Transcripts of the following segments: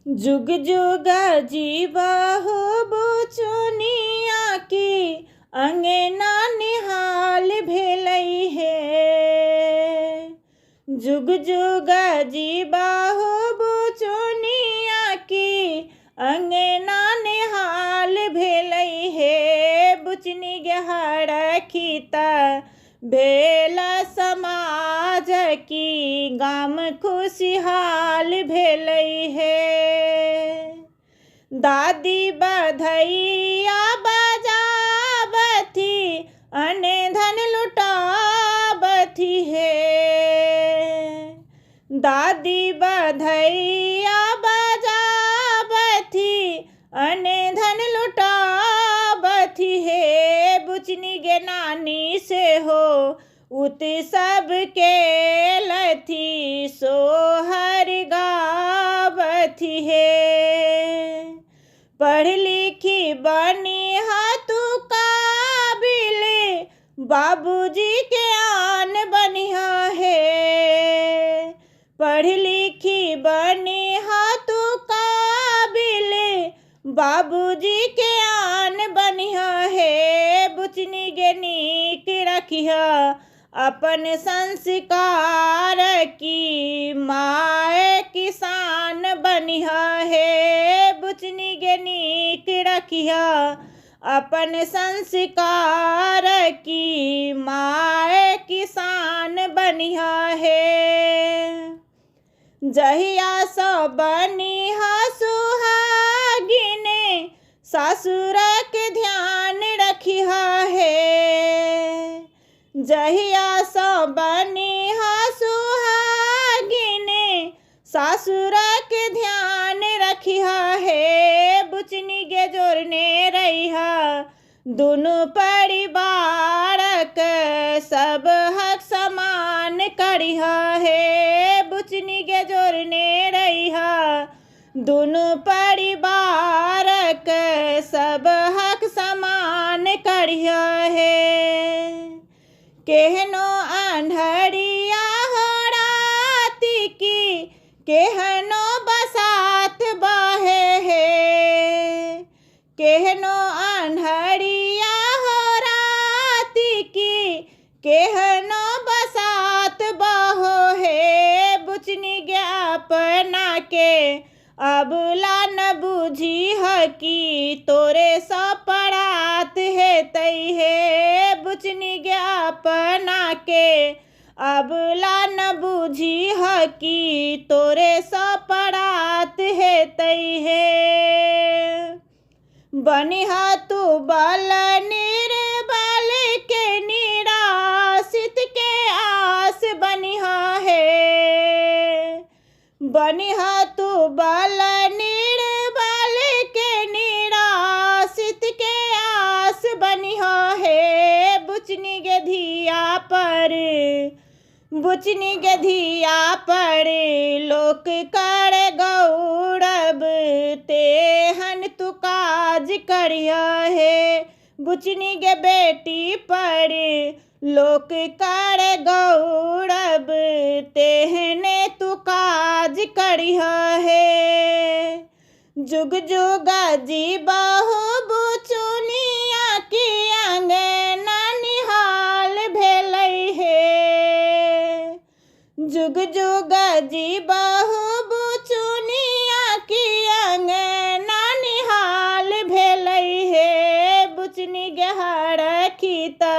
जुग जुग जीवा हो बुचुनिया की अंगना निहाल भेलई है। जुग जुग जीवा हो बुचुनिया की अंगना निहाल भेलई है। बुचनी गहर खीता भेला समाज की गाम खुशहाल भेलई है। दादी बधैया बजावथी अने धन लुटावथी है। दादी बधैया बजावथी अने धन लुटावथी है। बुचनी गे नानी से हो उत सब के लथी सोहर गावथी है। पढ़ लिखी बनी हाथू काबिल बाबूजी के आन बनिया है। पढ़ लिखी बनी हाथू काबिल बाबूजी के आन बनिया है। बुचनी गे नीक रखिया अपन संस्कार की माए किसान बनिया है। बुचनी गे नीक रखिया अपन संस्कार की माए किसान बनिया है। जहिया सो बनिहा सुहागिने ससुर के ध्यान रखिया है। जहिया सो बनिहा सुहागिने ससुर के ध्यान रखिया है। बुचनी गे जोरने रहिया दोनों परिवार के सब हक समान करिया है। बुचनी गे जोरने रहिया दोनों परिवार के सब हक समान करिया है। केहनो अंधरिया हो राती की केहनो बसात बाहे है। केहनो अंधरिया हो राती की केहनो बसात बाहो है। बुचनी गे अपना के अबला न बूझी है कि तोरे सा पड़ात है तई है। बुचनी गे अपना के अबला न बूझी है कि तोरे सा पड़ात है तई है। बनिहा तू बल निर्बल के निराशित के आस बनिहा है। बनिहा तू बल निर्बल के निराशित के आस बनिहा है। बुचनी गे धिया पर बुचनी गे धिया पर लोक कर गौरव तेहन तू काज करिया है। बुचनी गे बेटी पर लोक कर गौरव तेहने तू काज करिया है। जुग जुग जीवा हो बुचुनिया की अंगना निहाल भेलई है। जुग जुग जीवा हो बुचुनिया की अंगना निहाल भेलई है। बुचनी गहर खीता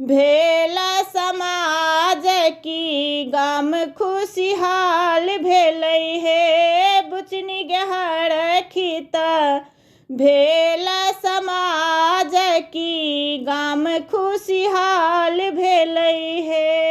भेला समाज की गाम खुशहाल भेलई है। बुचनी गहर खीता भेला समाज की गाम खुशहाल भेलई है।